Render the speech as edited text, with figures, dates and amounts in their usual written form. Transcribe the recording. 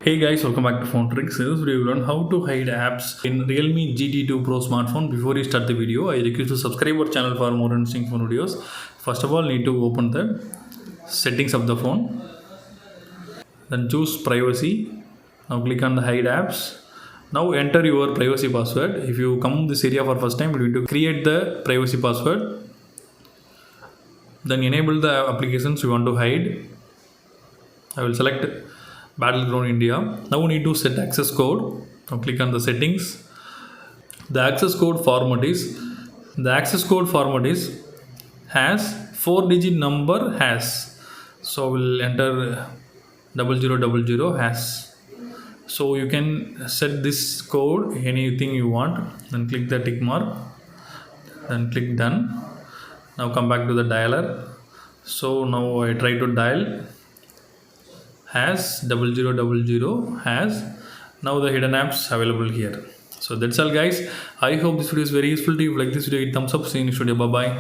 Hey guys, welcome back to Phone Tricks. In this video, we learn how to hide apps in Realme GT2 Pro smartphone. Before you start the video, I request to subscribe our channel for more interesting phone videos. First of all, need to open the settings of the phone. Then choose privacy. Now click on the hide apps. Now enter your privacy password. If you come this area for first time, you need to create the privacy password. Then enable the applications you want to hide. I will select Battleground India. Now we need to set access code. Now click on the settings. The access code format is has 4-digit number has. So we'll enter 0000 has. So you can set this code anything you want. Then click the tick mark. Then click done. Now come back to the dialer. So now I try to dial has 0000 has. Now the hidden apps available here. So that's all guys. I hope this video is very useful to you. If you like this video, hit thumbs up. See you in next video. Bye bye.